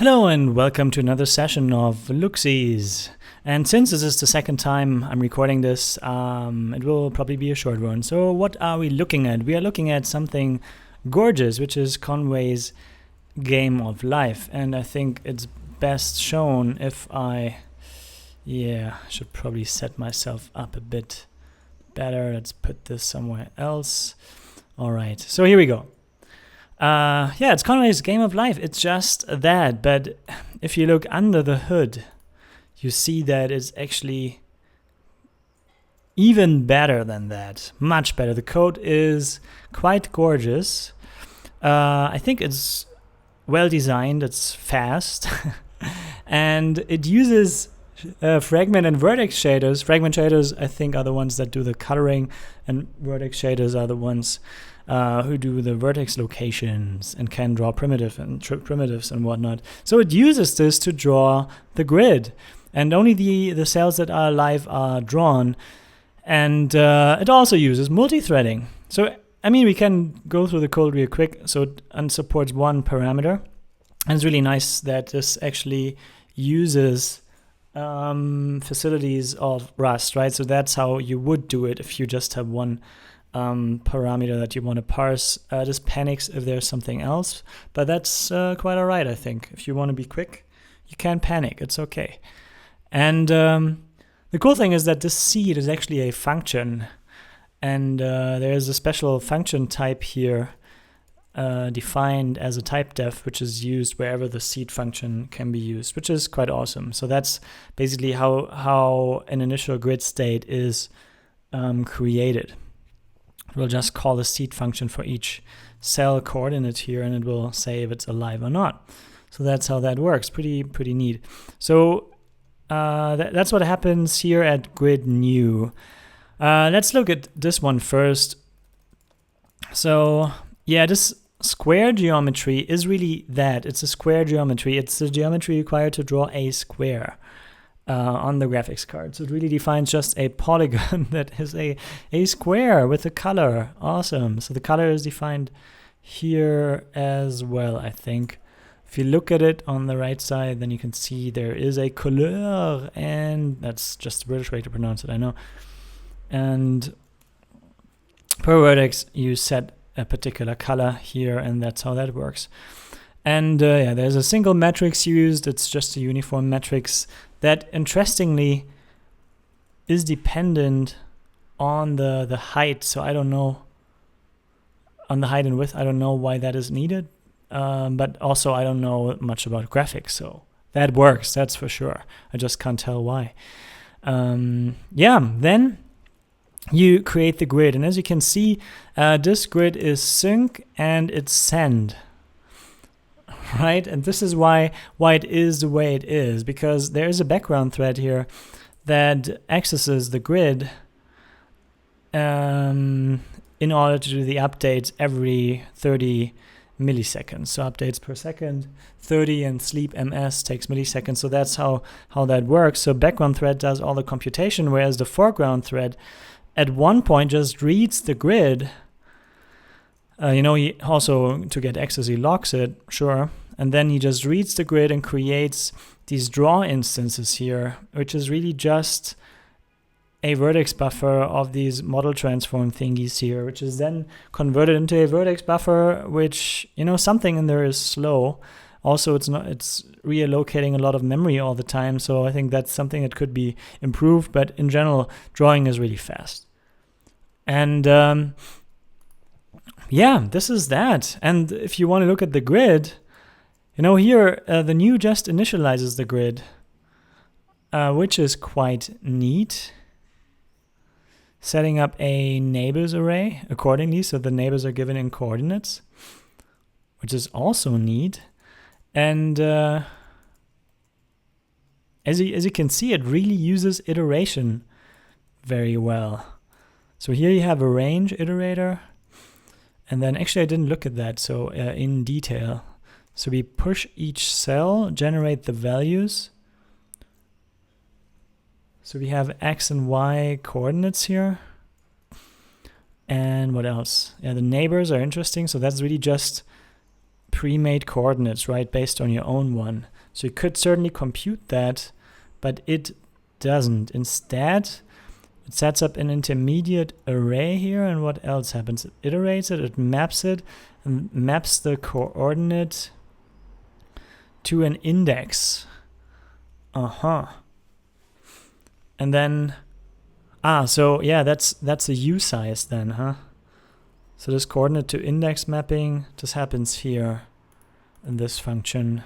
Hello and welcome to another session of Looksies. And since this is the second time I'm recording this, it will probably be a short one. So what are we looking at? We are looking at something gorgeous, which is Conway's Game of Life. And I think it's best shown if I should probably set myself up a bit better. Let's put this somewhere else. All right, so here we go. It's Conway's Game of Life. It's just that, but if you look under the hood, you see that it's actually even better than that. Much better. The code is quite gorgeous. I think it's well designed. It's fast. And it uses fragment and vertex shaders. Fragment shaders, I think, are the ones that do the coloring, and vertex shaders are the ones who do the vertex locations and can draw primitives and whatnot. So it uses this to draw the grid, and only the cells that are alive are drawn. And it also uses multi-threading. So I mean, we can go through the code real quick. So it supports one parameter, and it's really nice that this actually uses facilities of Rust, right? So that's how you would do it if you just have one parameter that you want to parse. This panics if there's something else, but that's quite all right, I think. If you want to be quick, you can panic. It's okay. And the cool thing is that this seed is actually a function, and there's a special function type here defined as a type def, which is used wherever the seed function can be used, which is quite awesome. So that's basically how an initial grid state is created. We'll just call the seed function for each cell coordinate here, and it will say if it's alive or not. So that's how that works. Pretty neat. So that's what happens here at grid new. Let's look at this one first. So yeah, this square geometry is really that. It's a square geometry. It's the geometry required to draw a square on the graphics card. So it really defines just a polygon that is a square with a color. Awesome. So the color is defined here as well, I think. If you look at it on the right side, then you can see there is a couleur, and that's just the British way to pronounce it, I know. And per vertex, you set a particular color here, and that's how that works. And there's a single matrix used. It's just a uniform matrix that, interestingly, is dependent on the height. So I don't know, on the height and width, I don't know why that is needed. But also I don't know much about graphics, so that works, that's for sure. I just can't tell why. Then you create the grid, and as you can see, this grid is sync and it's send. Right, and this is why it is the way it is, because there is a background thread here that accesses the grid in order to do the updates every 30 milliseconds. So updates per second, 30, and sleep ms takes milliseconds. So that's how that works. So background thread does all the computation, whereas the foreground thread at one point just reads the grid. He also, to get access, he locks it, sure. And then he just reads the grid and creates these draw instances here, which is really just a vertex buffer of these model transform thingies here, which is then converted into a vertex buffer, which, something in there is slow. Also, it's reallocating a lot of memory all the time. So I think that's something that could be improved. But in general, drawing is really fast. And this is that. And if you want to look at the grid, here the new just initializes the grid, which is quite neat. Setting up a neighbors array accordingly, so the neighbors are given in coordinates, which is also neat. And as you can see, it really uses iteration very well. So here you have a range iterator. And then actually I didn't look at that so in detail. So we push each cell, generate the values. So we have X and Y coordinates here. And what else? Yeah, the neighbors are interesting. So that's really just pre-made coordinates, right, based on your own one. So you could certainly compute that, but it doesn't. Instead, it sets up an intermediate array here, and what else happens? It iterates it, it maps it, and maps the coordinate to an index. And then, so yeah, that's a U size then, huh? So this coordinate to index mapping just happens here in this function.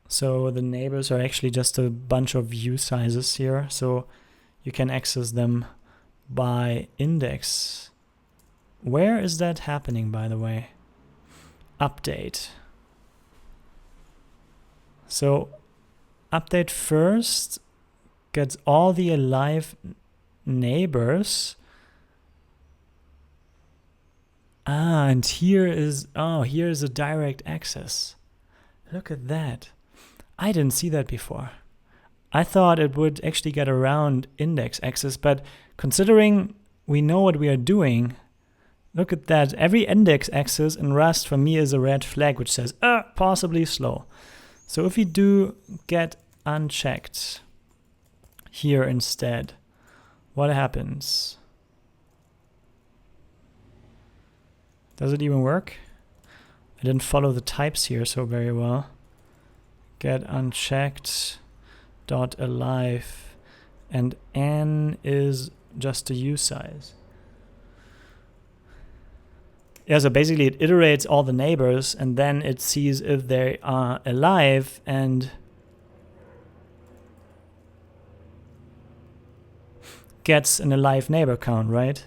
So the neighbors are actually just a bunch of U sizes here. So you can access them by index. Where is that happening, by the way? Update. So update first gets all the alive neighbors. And here is a direct access. Look at that. I didn't see that before. I thought it would actually get around index access, but considering we know what we are doing, look at that. Every index access in Rust for me is a red flag which says, possibly slow. So if we do get unchecked here instead, what happens? Does it even work? I didn't follow the types here so very well. Get unchecked dot alive, and n is just a U size. Yeah, so basically it iterates all the neighbors and then it sees if they are alive and gets an alive neighbor count, right?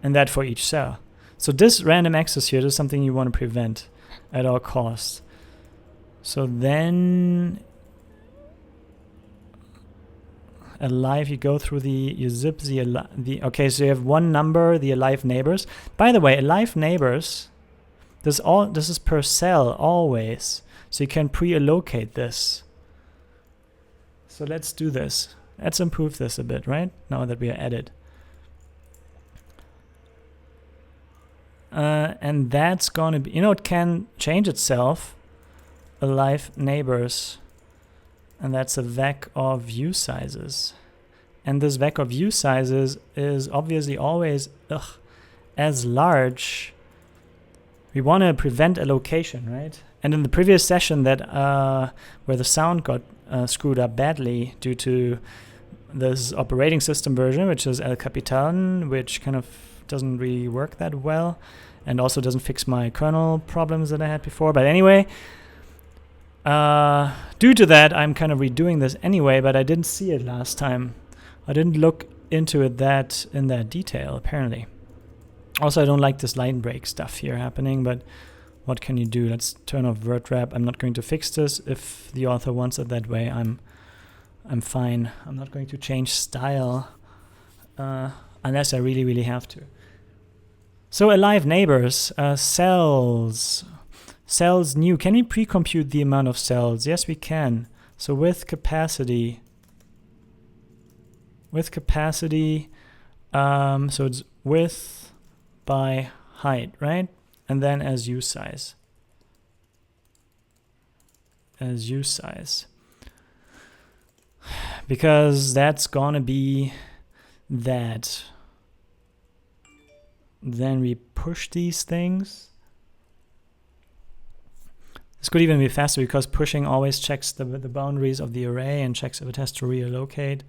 And that for each cell. So this random access here is something you want to prevent at all costs. So then alive, you go through you zip the okay, so you have one number, the alive neighbors. By the way, alive neighbors, this is per cell always. So you can pre-allocate this. So let's do this. Let's improve this a bit, right? Now that we are at it. And that's gonna be, it can change itself. Alive neighbors. And that's a vec of U sizes. And this vec of U sizes is obviously always as large. We want to prevent allocation, right? And in the previous session that where the sound got screwed up badly due to this operating system version, which is El Capitan, which kind of doesn't really work that well, and also doesn't fix my kernel problems that I had before. But anyway, due to that, I'm kind of redoing this anyway, but I didn't see it last time. I didn't look into it in that detail, apparently. Also, I don't like this line break stuff here happening, but what can you do? Let's turn off word wrap. I'm not going to fix this. If the author wants it that way, I'm fine. I'm not going to change style unless I really, really have to. So alive neighbors, cells new. Can we pre-compute the amount of cells? Yes, we can. So with capacity, so it's width by height, right? And then as U size. Because that's gonna be that. Then we push these things. This could even be faster because pushing always checks the boundaries of the array and checks if it has to reallocate.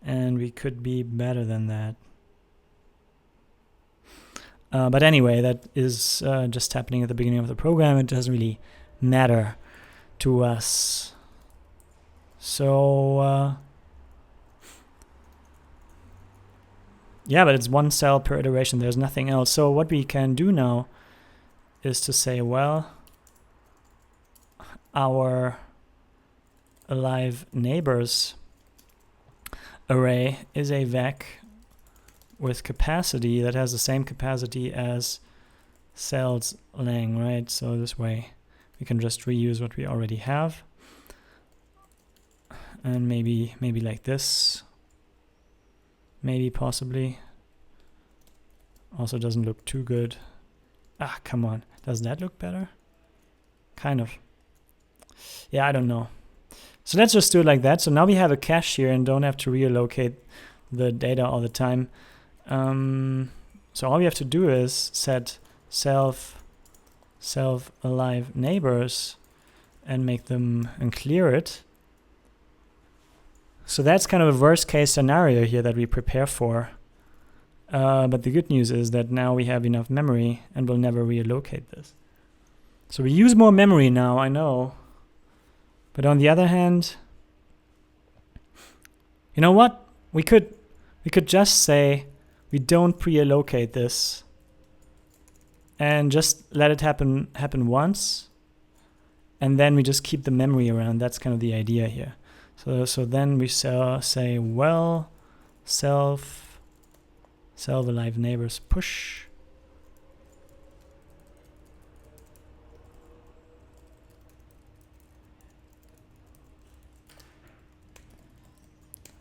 And we could be better than that. But anyway, that is just happening at the beginning of the program. It doesn't really matter to us. So, yeah, but it's one cell per iteration. There's nothing else. So what we can do now is to say, well, our alive neighbors array is a vec with capacity that has the same capacity as cells lang, right? So this way we can just reuse what we already have. And maybe like this. Maybe possibly. Also doesn't look too good. Ah, come on. Does that look better? Kind of. Yeah, I don't know. So let's just do it like that. So now we have a cache here and don't have to relocate the data all the time. So all we have to do is set self alive neighbors and make them and clear it. So that's kind of a worst case scenario here that we prepare for. But the good news is that now we have enough memory and we'll never relocate this. So we use more memory now, I know. But on the other hand, you know what? We could just say we don't pre-allocate this and just let it happen once, and then we just keep the memory around. That's kind of the idea here. So then we say, well, self alive neighbors push.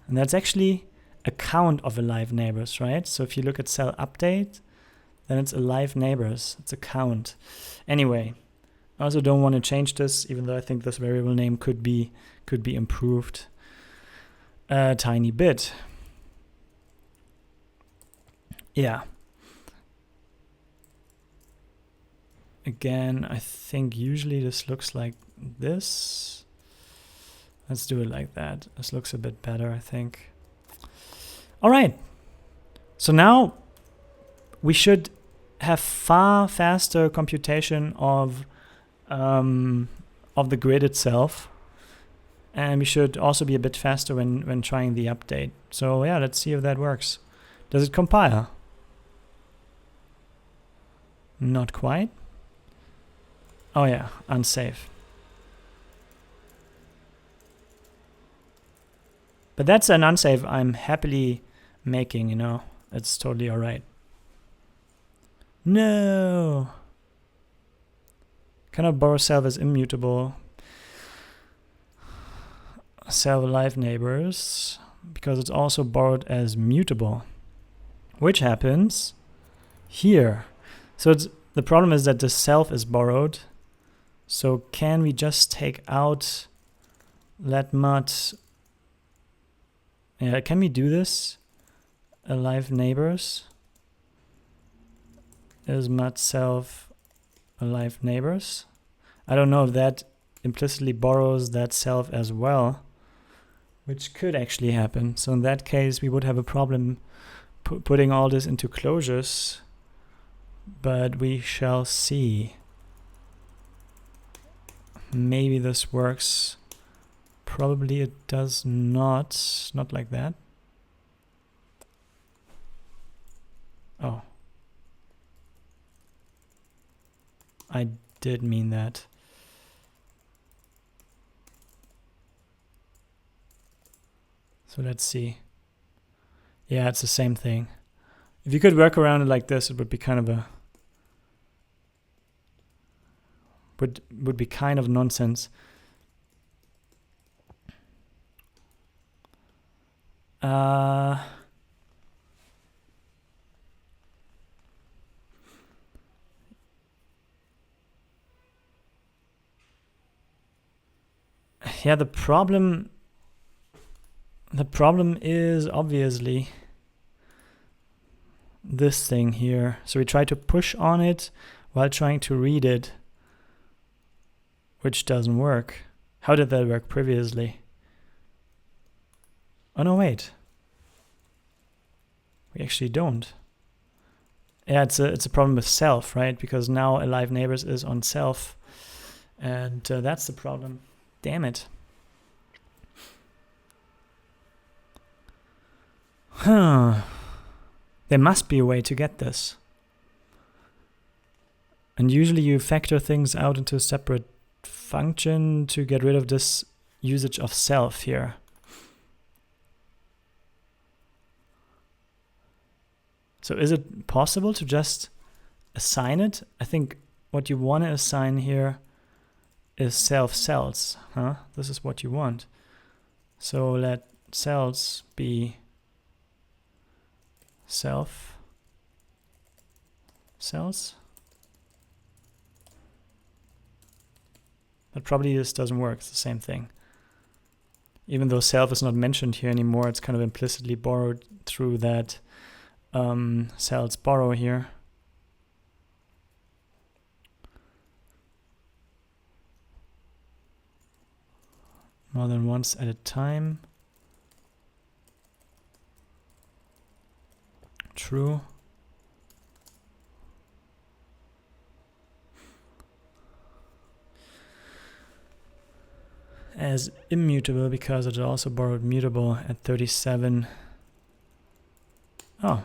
And that's actually a count of alive neighbors, right? So if you look at cell update, then it's alive neighbors. It's a count. Anyway, I also don't want to change this, even though I think this variable name could be improved a tiny bit. Yeah. Again, I think usually this looks like this. Let's do it like that. This looks a bit better, I think. All right. So now we should have far faster computation of the grid itself. And we should also be a bit faster when trying the update. So yeah, let's see if that works. Does it compile? Not quite. Oh yeah, unsafe. But that's an unsafe I'm happily making, you know. It's totally all right. No. Cannot borrow self as immutable. Self alive neighbors, because it's also borrowed as mutable, which happens here. So the problem is that the self is borrowed. So can we just take out let mut? Yeah, can we do this? Alive neighbors is mut self alive neighbors. I don't know if that implicitly borrows that self as well, which could actually happen. So in that case, we would have a problem putting all this into closures, but we shall see. Maybe this works. Probably it does not. Not like that. Oh. I did mean that. So let's see. Yeah, it's the same thing. If you could work around it like this, it would be kind of would be kind of nonsense. Yeah, the problem is obviously this thing here. So we try to push on it while trying to read it, which doesn't work. How did that work previously? Oh no, wait. We actually don't. Yeah, it's a problem with self, right? Because now alive neighbors is on self, and that's the problem. Damn it. Huh. There must be a way to get this. And usually you factor things out into a separate function to get rid of this usage of self here. So is it possible to just assign it? I think what you want to assign here is self cells, huh? This is what you want. So let cells be self cells. But probably this doesn't work. It's the same thing. Even though self is not mentioned here anymore, it's kind of implicitly borrowed through that cells borrow here. More than once at a time. True. As immutable because it also borrowed mutable at 37. Oh.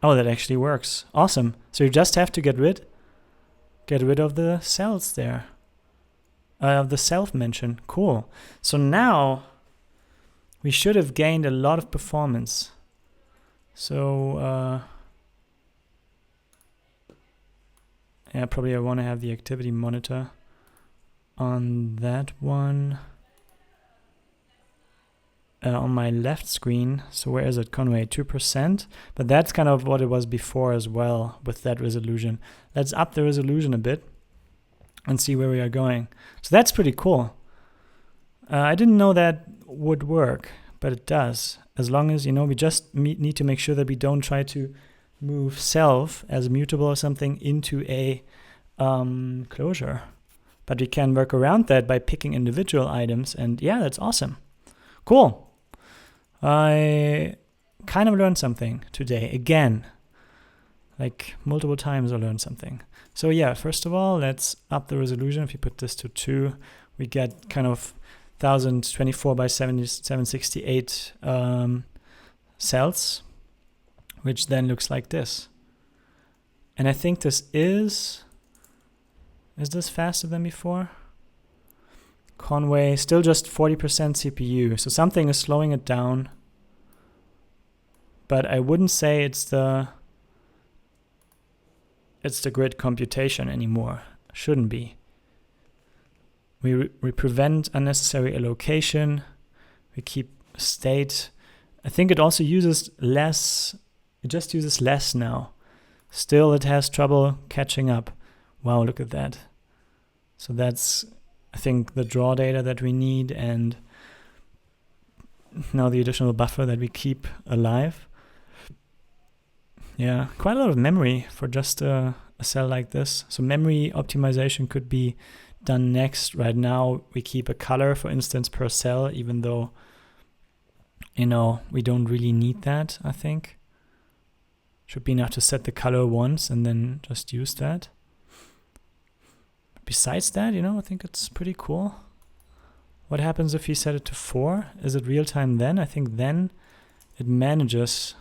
Oh, that actually works. Awesome. So you just have to get rid of the cells there. Of the self mention. Cool. So now we should have gained a lot of performance. So yeah, probably I want to have the activity monitor on that one. On my left screen. So where is it? Conway, 2%. But that's kind of what it was before as well with that resolution. Let's up the resolution a bit and see where we are going. So that's pretty cool. I didn't know that would work, but it does. As long as, we just need to make sure that we don't try to move self as mutable or something into a closure. But we can work around that by picking individual items. And yeah, that's awesome. Cool. I kind of learned something today. Again, like multiple times I learned something. So yeah, first of all, let's up the resolution. If you put this to 2, we get kind of 1024 by 768 cells, which then looks like this. And I think this is this faster than before? Conway, still just 40% CPU, so something is slowing it down. But I wouldn't say it's the grid computation anymore. Shouldn't be. We prevent unnecessary allocation. We keep state. I think it also uses less. It just uses less now. Still, it has trouble catching up. Wow, look at that. So that's, I think, the draw data that we need, and now the additional buffer that we keep alive. Yeah, quite a lot of memory for just a cell like this. So memory optimization could be done next. Right now, we keep a color, for instance, per cell, even though, we don't really need that, I think. Should be enough to set the color once and then just use that. Besides that, I think it's pretty cool. What happens if you set it to 4? Is it real time then? I think then it manages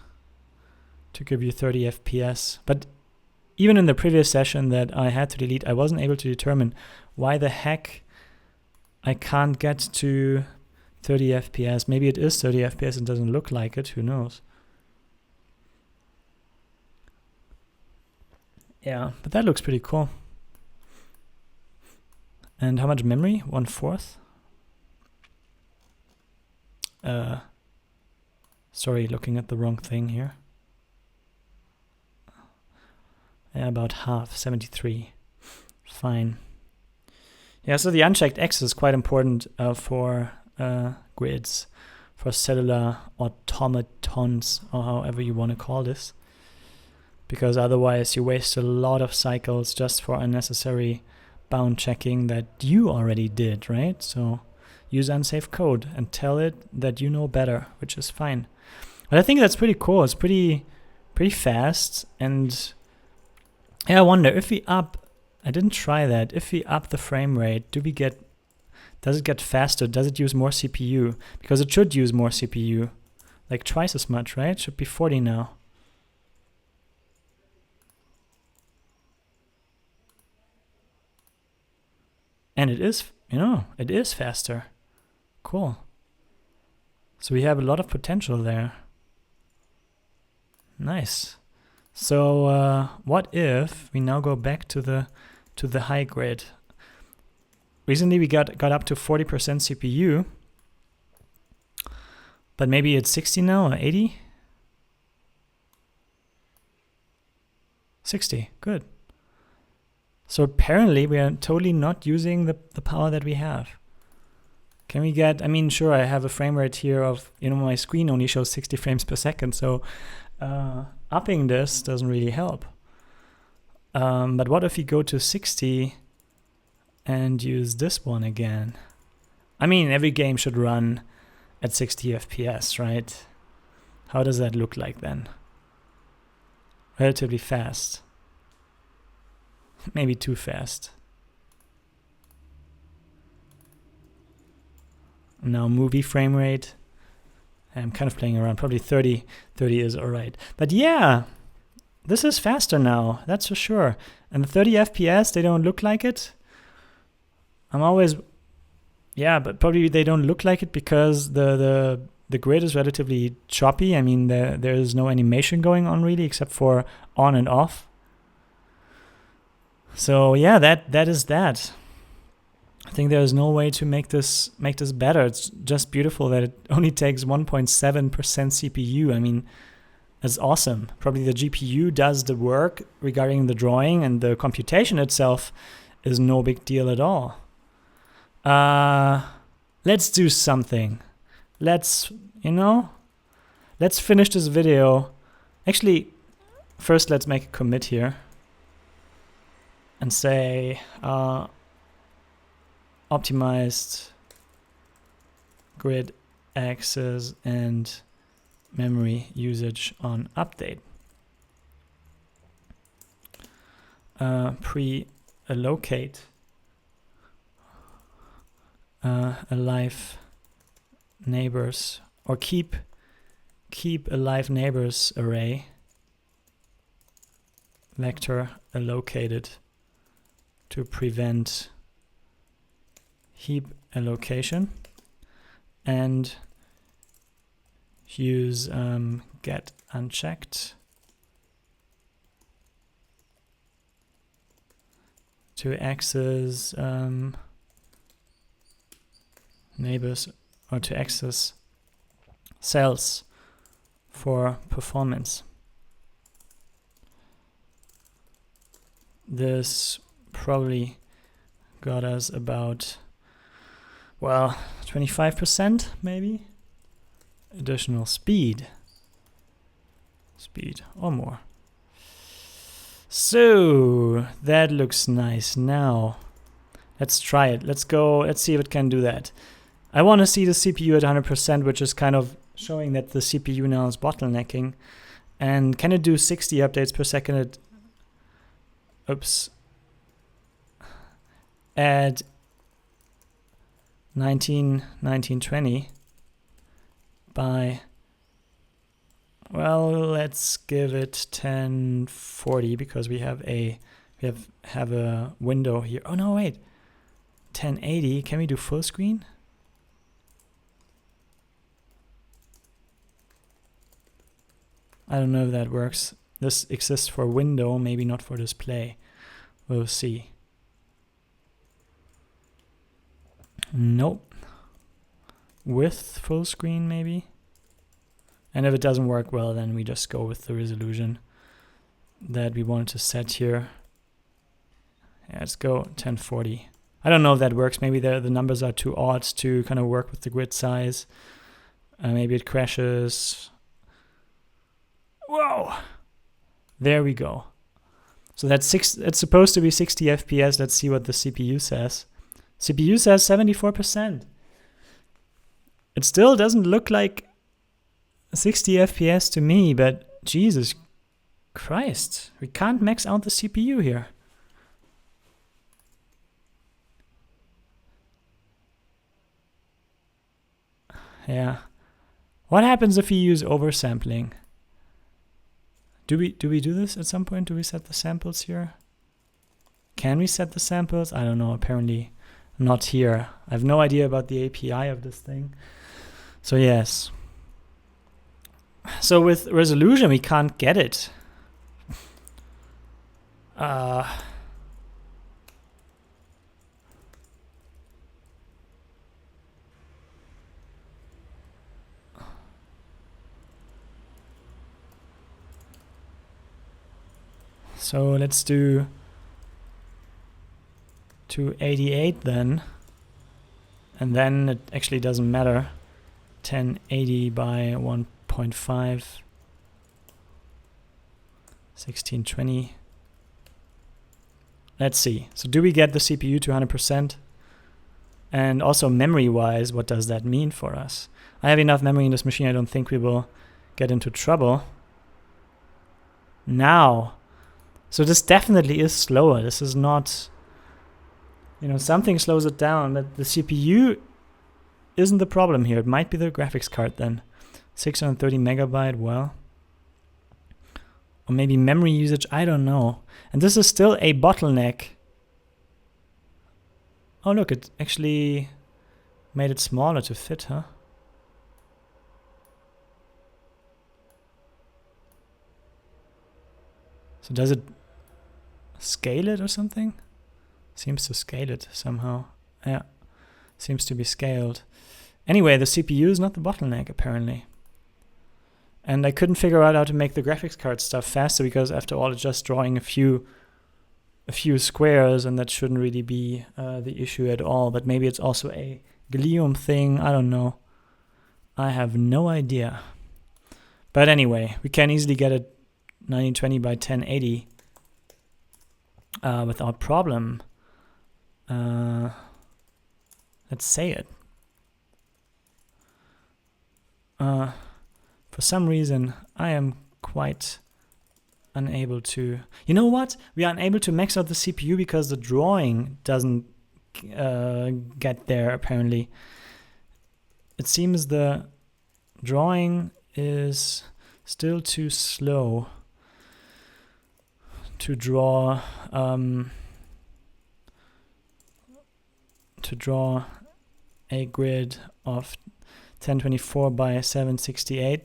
to give you 30 FPS. But even in the previous session that I had to delete, I wasn't able to determine why the heck I can't get to 30 FPS. Maybe it is 30 FPS and doesn't look like it. Who knows? Yeah, but that looks pretty cool. And how much memory? 1/4? Sorry, looking at the wrong thing here. Yeah, about half, 73. Fine. Yeah, so the unchecked X is quite important for grids, for cellular automatons, or however you want to call this. Because otherwise you waste a lot of cycles just for unnecessary bound checking that you already did, right? So use unsafe code and tell it that you know better, which is fine. But I think that's pretty cool. It's pretty fast. And yeah, I wonder if we up, I didn't try that. If we up the frame rate, does it get faster? Does it use more CPU? Because it should use more CPU, like twice as much, right? It should be 40 now. And it is, it is faster. Cool. So we have a lot of potential there. Nice. So what if we now go back to the high grid? Recently we got up to 40% CPU, but maybe it's 60 now or 80. 60, good. So apparently we are totally not using the power that we have. Can we get, I mean, sure, I have a frame rate here of, my screen only shows 60 frames per second, so upping this doesn't really help. But what if you go to 60 and use this one again? I mean, every game should run at 60 FPS, right? How does that look like then? Relatively fast. Maybe too fast. Now movie frame rate. I'm kind of playing around. Probably 30 is alright. But yeah, this is faster now, that's for sure. And the 30 FPS, they don't look like it. I'm always, yeah, but probably they don't look like it because the grid is relatively choppy. I mean, there is no animation going on really, except for on and off. So yeah, that is that. I think there is no way to make this better. It's just beautiful that it only takes 1.7% CPU. I mean, that's awesome. Probably the GPU does the work regarding the drawing, and the computation itself is no big deal at all. Let's do something. Let's finish this video. Actually, first let's make a commit here and say optimized grid access and memory usage on update. Pre-allocate alive neighbors, or keep alive neighbors array vector allocated to prevent heap allocation, and use get unchecked to access neighbors, or to access cells for performance. This probably got us about, well, 25% maybe additional speed or more. So that looks nice. Now let's try it. Let's see if it can do that. I want to see the CPU at 100%, which is kind of showing that the CPU now is bottlenecking. And can it do 60 updates per second at 1920 by, well, let's give it 1040 because we have a window here. Oh no, wait, 1080. Can we do full screen? I don't know if that works. This exists for window, maybe not for display. We'll see. Nope. With full screen maybe. And if it doesn't work well, then we just go with the resolution that we wanted to set here. Yeah, let's go 1040. I don't know if that works. Maybe the numbers are too odd to kind of work with the grid size. Maybe it crashes. Whoa! There we go. So that's it's supposed to be 60 FPS. Let's see what the CPU says. CPU says 74%. It still doesn't look like 60 FPS to me, but Jesus Christ, we can't max out the CPU here. Yeah. What happens if we use oversampling? Do we do this at some point? Do we set the samples here? Can we set the samples? I don't know. Apparently not here. I have no idea about the API of this thing. So yes. So with resolution, we can't get it. So let's do 288 then. And then it actually doesn't matter. 1080 by 1.5. 1620. Let's see. So do we get the CPU to 100%? And also memory-wise, what does that mean for us? I have enough memory in this machine. I don't think we will get into trouble. Now. So this definitely is slower. This is not... You know, something slows it down, but the CPU isn't the problem here. It might be the graphics card then. 630 megabyte, well. Or maybe memory usage, I don't know. And this is still a bottleneck. Oh look, it actually made it smaller to fit, huh? So does it scale it or something? Seems to scale it somehow. Yeah, seems to be scaled. Anyway, the CPU is not the bottleneck apparently. And I couldn't figure out how to make the graphics card stuff faster because after all it's just drawing a few squares and that shouldn't really be the issue at all. But maybe it's also a Glium thing, I don't know. I have no idea. But anyway, we can easily get it 1920 by 1080 without problem. Let's say it. For some reason, I am quite unable to... You know what? We are unable to max out the CPU because the drawing doesn't get there, apparently. It seems the drawing is still too slow to draw a grid of 1024 by 768,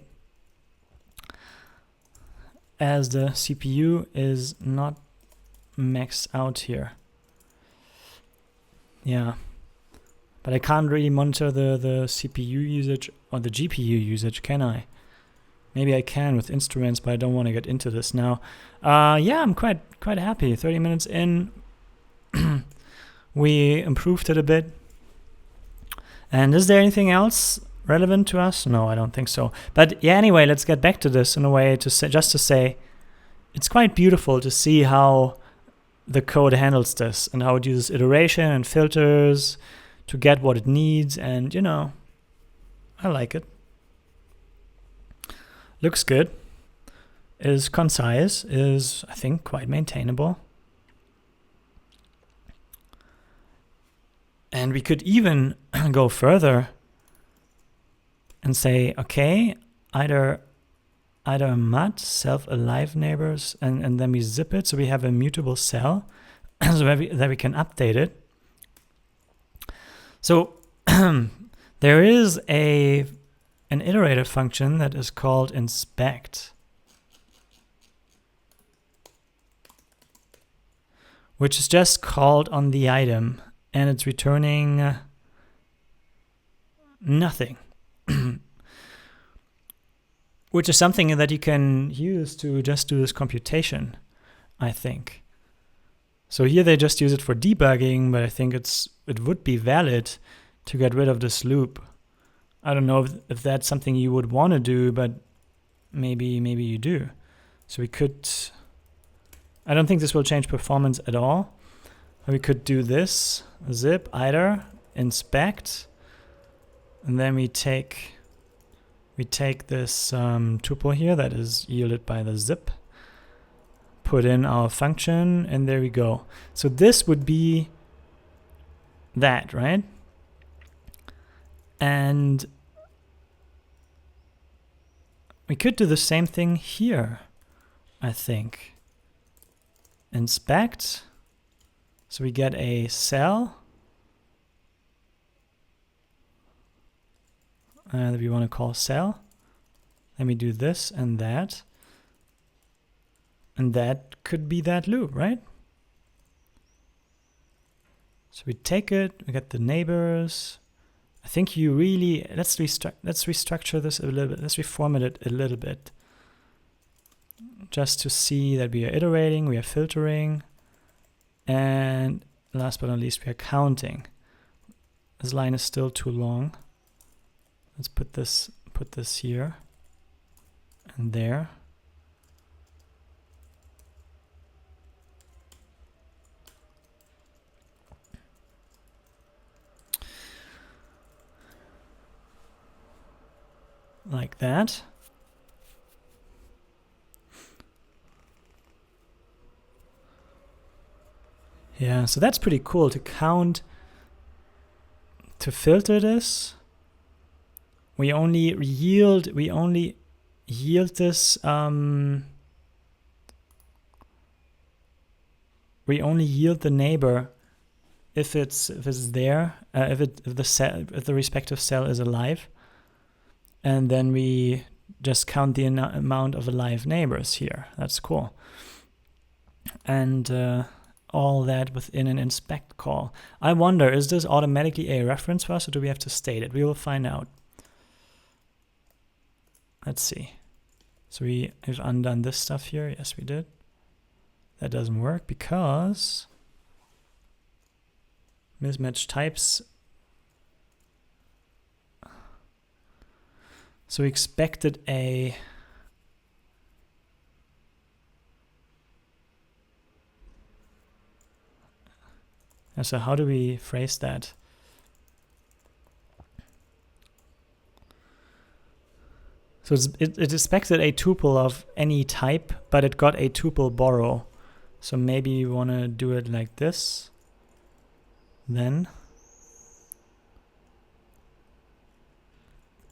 as the CPU is not maxed out here. Yeah, but I can't really monitor the CPU usage or the GPU usage, can I? Maybe I can with instruments, but I don't want to get into this now. Yeah, I'm quite happy. 30 minutes in, we improved it a bit. And is there anything else relevant to us? No, I don't think so. But yeah, anyway, let's get back to this in a way to say, just to say, it's quite beautiful to see how the code handles this and how it uses iteration and filters to get what it needs. And, you know, I like it. Looks good. Is concise. Is, I think, quite maintainable. And we could even go further and say, okay, either mud, self-alive neighbors, and then we zip it so we have a mutable cell so that we can update it. So there is an iterator function that is called inspect, which is just called on the item, and it's returning nothing. Which is something that you can use to just do this computation, I think. So here they just use it for debugging, but I think it would be valid to get rid of this loop. I don't know if that's something you would want to do, but maybe you do. So we could... I don't think this will change performance at all. We could do this, zip, iter, inspect, and then we take this tuple here that is yielded by the zip, put in our function, and there we go. So this would be that, right? And we could do the same thing here, I think. Inspect. So we get a cell that we want to call cell. Then we do this and that. And that could be that loop, right? So we take it, we get the neighbors. I think you really, let's restructure this a little bit. Let's reformat it a little bit. just to see that we are iterating, we are filtering, and last but not least, we are counting. This line is still too long. Let's put this here and there. Like that. Yeah, so that's pretty cool to count, to filter this. We only yield this we only yield the neighbor if it's there, if the respective cell is alive, and then we just count the amount of alive neighbors here. That's cool. And all that within an inspect call. I wonder, is this automatically a reference for us, or do we have to state it? We will find out. Let's see. So we have undone this stuff here. Yes, we did. That doesn't work because mismatch types. So we expected a so how do we phrase that? So it expected a tuple of any type, but it got a tuple borrow. So maybe we want to do it like this. Then.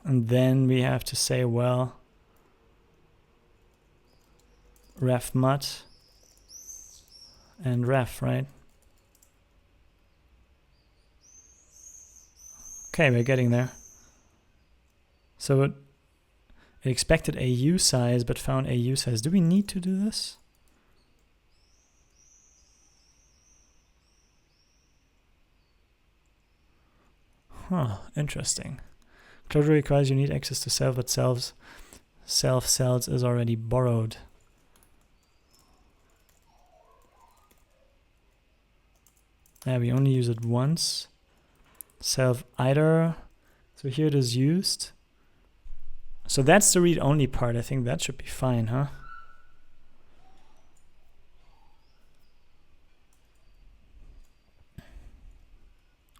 And then we have to say, well, ref mut and ref, right? Okay, we're getting there. So it expected a U size, but found a U size. Do we need to do this? Huh, interesting. Closure requires unique access to self, but self cells is already borrowed. Yeah, we only use it once. Self either. So here it is used. So that's the read-only part. I think that should be fine, huh?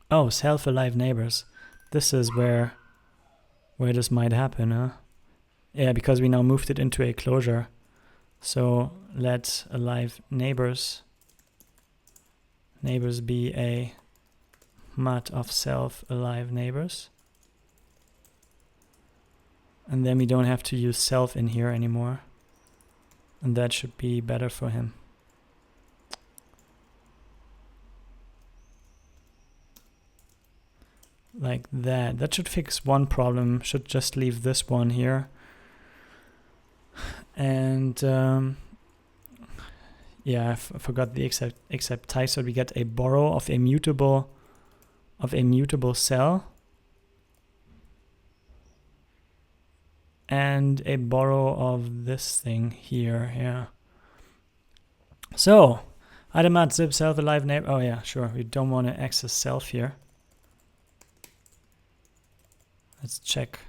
Oh, self-alive neighbors. This is where this might happen, huh? Yeah, because we now moved it into a closure. So let alive neighbors be a mut of self-alive neighbors. And then we don't have to use self in here anymore. And that should be better for him. Like that. That should fix one problem. Should just leave this one here. And yeah, I forgot the except type. So we get a borrow of a mutable cell. And a borrow of this thing here, yeah. So, item at zip self alive neighbor. Oh yeah, sure. We don't want to access self here. Let's check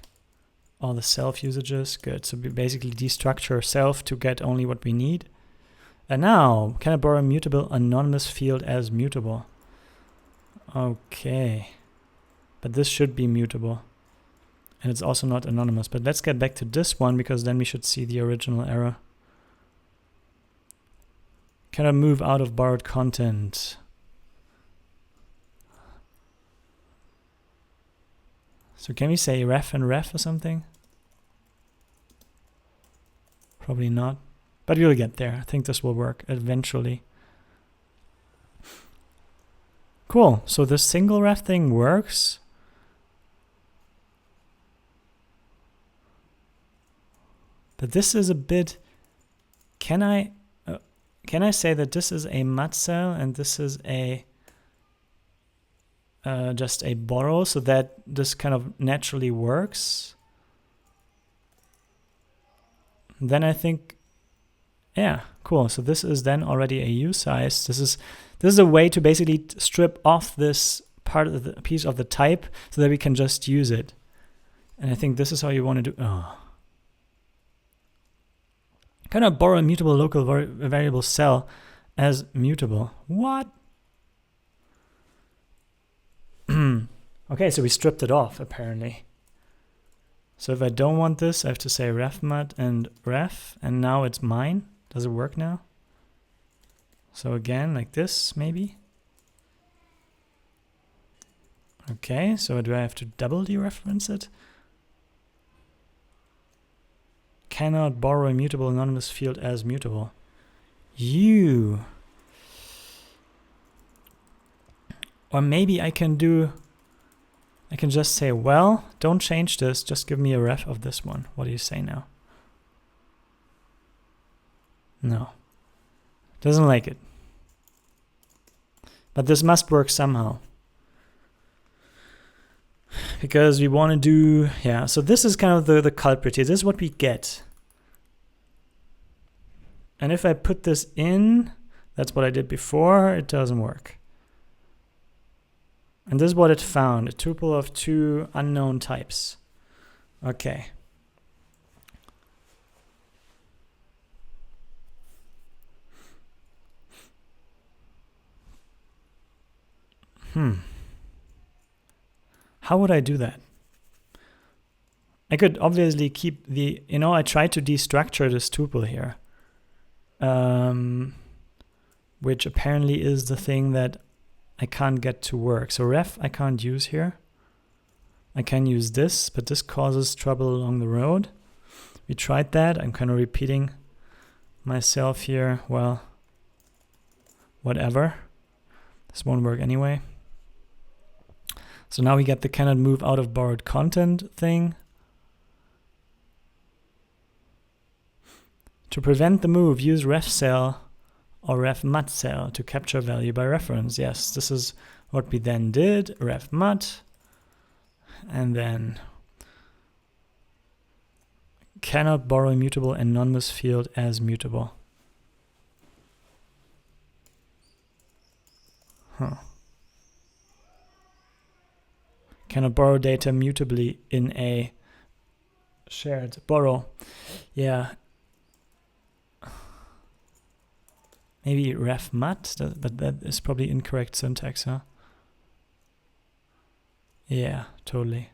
all the self usages. Good. So we basically destructure self to get only what we need. And now, can I borrow a mutable anonymous field as mutable? Okay. But this should be mutable. And it's also not anonymous. But let's get back to this one, because then we should see the original error. Can I move out of borrowed content? So can we say ref and ref or something? Probably not. But we'll get there. I think this will work eventually. Cool. So the single ref thing works. But this is a bit, can I say that this is a mut cell and this is a just a borrow, so that this kind of naturally works? Then I think Yeah, cool. So this is then already a U size. This is a way to basically strip off this part of the piece of the type so that we can just use it. And I think this is how you want to do. Oh. Cannot borrow a mutable local variable cell as mutable. What? Okay, so we stripped it off apparently. So if I don't want this, I have to say refmat and ref, and now it's mine. Does it work now? So again, like this, maybe. Okay, so do I have to double dereference it? Cannot borrow a mutable anonymous field as mutable. You. Or maybe I can just say, well, don't change this, just give me a ref of this one. What do you say now? No. Doesn't like it. But this must work somehow. Because we want to do, yeah, so this is kind of the culprit here. This is what we get. And if I put this in, that's what I did before, it doesn't work. And this is what it found, a tuple of 2 unknown types. Okay. How would I do that? I could obviously keep the, I tried to destructure this tuple here. Which apparently is the thing that I can't get to work. So ref I can't use here. I can use this, but this causes trouble along the road. We tried that. I'm kind of repeating myself here. Well, whatever. This won't work anyway. So now we get the cannot move out of borrowed content thing. To prevent the move, use ref cell or ref mat cell to capture value by reference. Yes, this is what we then did. Ref mat, and then cannot borrow a mutable anonymous field as mutable. Cannot borrow data mutably in a shared borrow. Yeah. Maybe ref mat, but that is probably incorrect syntax, huh? Yeah, totally.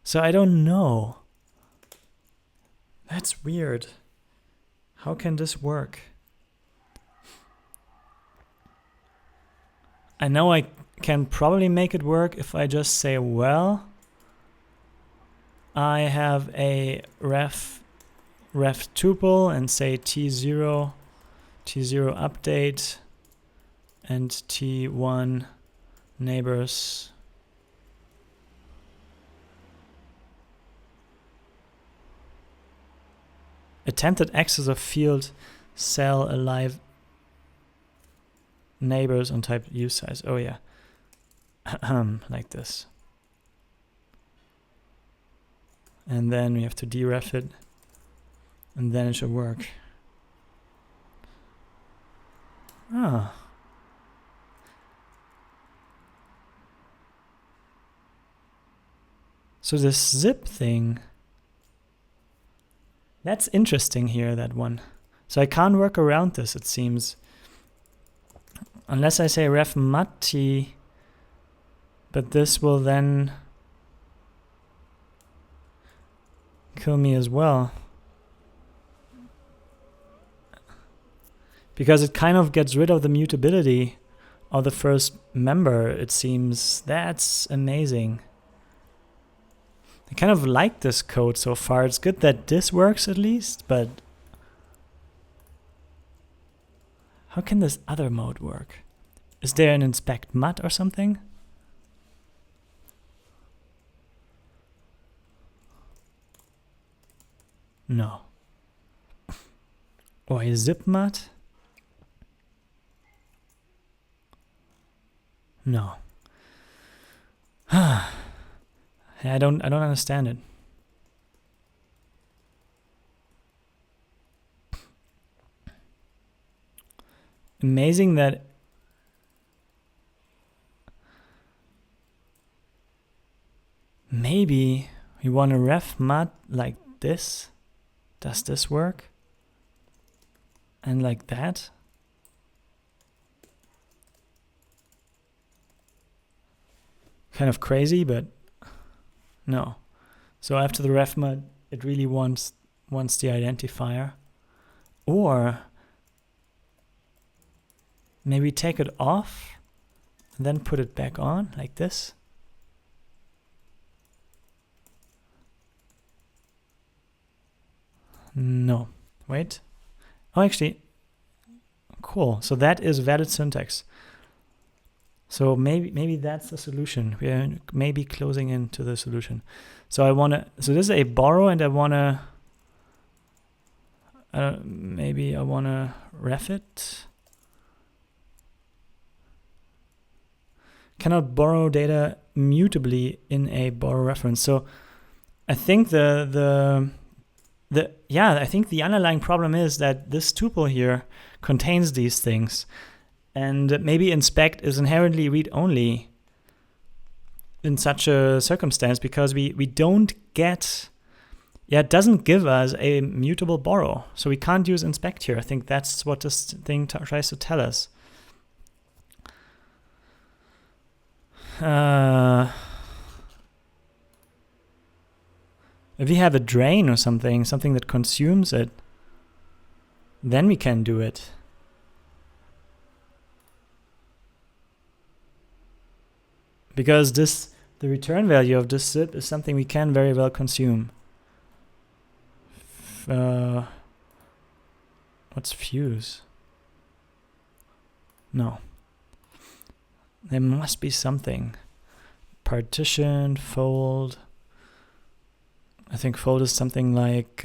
So I don't know. That's weird. How can this work? I know I can probably make it work if I just say, well, I have a ref tuple and say T0 update and T1 neighbors. Attempted access of field cell alive neighbors on type use size. Oh yeah. Like this. And then we have to deref it, and then it should work. Ah. So this zip thing, that's interesting here, that one. So I can't work around this, it seems. Unless I say ref mati, but this will then kill me as well. Because it kind of gets rid of the mutability of the first member, it seems. That's amazing. I kind of like this code so far. It's good that this works at least, but how can this other mode work? Is there an inspect mut or something? No. Or a zip mut? No. I don't understand it. amazing that maybe we want to ref mud like this. Does this work? And like that? Kind of crazy, but no. So after the ref mud, it really wants the identifier. Or maybe take it off and then put it back on like this. No, wait. Oh, actually, cool. So that is valid syntax. So maybe that's the solution. We are maybe closing into the solution. So so this is a borrow, and I wanna, maybe I wanna ref it. Cannot borrow data mutably in a borrow reference. So I think I think the underlying problem is that this tuple here contains these things. And maybe inspect is inherently read-only in such a circumstance because we don't get, it doesn't give us a mutable borrow. So we can't use inspect here. I think that's what this thing tries to tell us. If we have a drain or something that consumes it, then we can do it. Because the return value of this zip is something we can very well consume. What's fuse? No. There must be something. Partition, fold. I think fold is something like,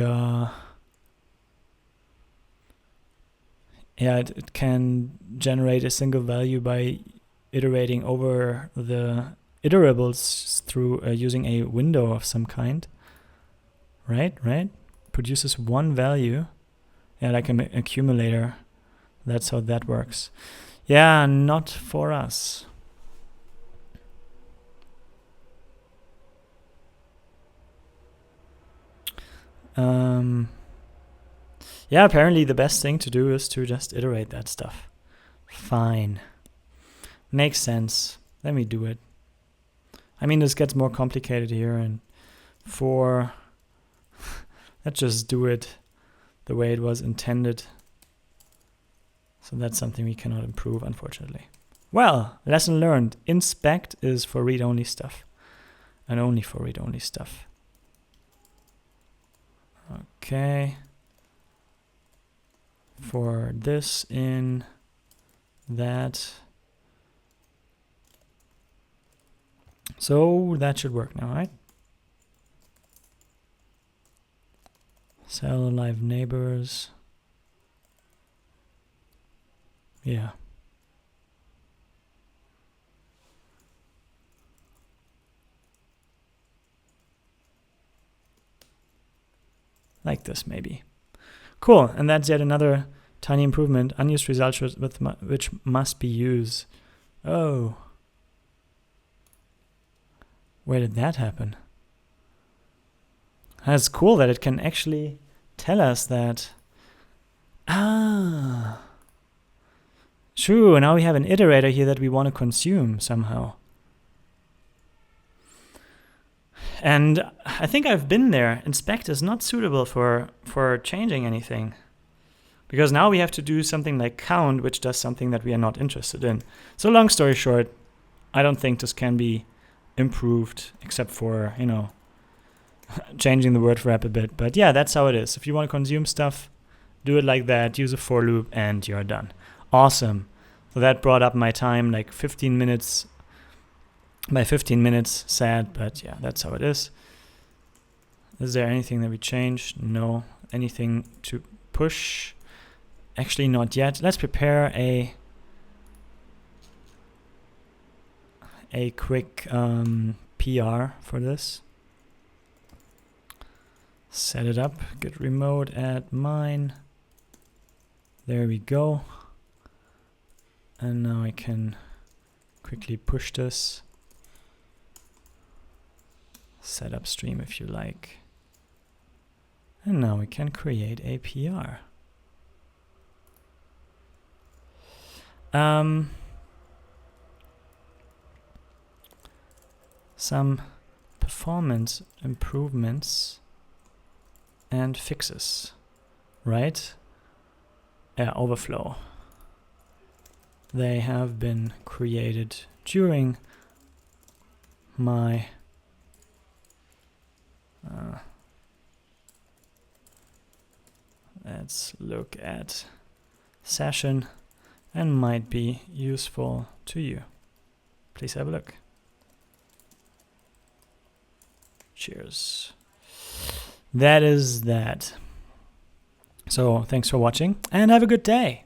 it can generate a single value by iterating over the iterables through using a window of some kind. Right? Produces one value. Yeah, like an accumulator. That's how that works. Yeah, not for us. Yeah, apparently the best thing to do is to just iterate that stuff. Fine. Makes sense. Let me do it. I mean, this gets more complicated here, and let's just do it the way it was intended. So that's something we cannot improve, unfortunately. Well, lesson learned. Inspect is for read-only stuff, and only for read-only stuff. Okay. For this, in that. So that should work now, right? Cell live neighbors. Yeah. Like this, maybe. Cool, and that's yet another tiny improvement. Unused results which must be used. Oh. Where did that happen? That's cool that it can actually tell us that. Ah. True, now we have an iterator here that we want to consume somehow. And I think I've been there. Inspect is not suitable for changing anything. Because now we have to do something like count, which does something that we are not interested in. So long story short, I don't think this can be improved except for, changing the word wrap a bit. But yeah, that's how it is. If you want to consume stuff, do it like that, use a for loop, and you're done. Awesome. So that brought up my time like 15 minutes. By 15 minutes, sad, but yeah, that's how it is. Is there anything that we changed? No. Anything to push? Actually, not yet. Let's prepare a quick PR for this. Set it up. Git remote, add mine. There we go. And now I can quickly push this, set up stream if you like. And now we can create a PR. Some performance improvements and fixes, right? Overflow. They have been created during my let's look at session and might be useful to you. Please have a look. Cheers. That is that. So thanks for watching and have a good day.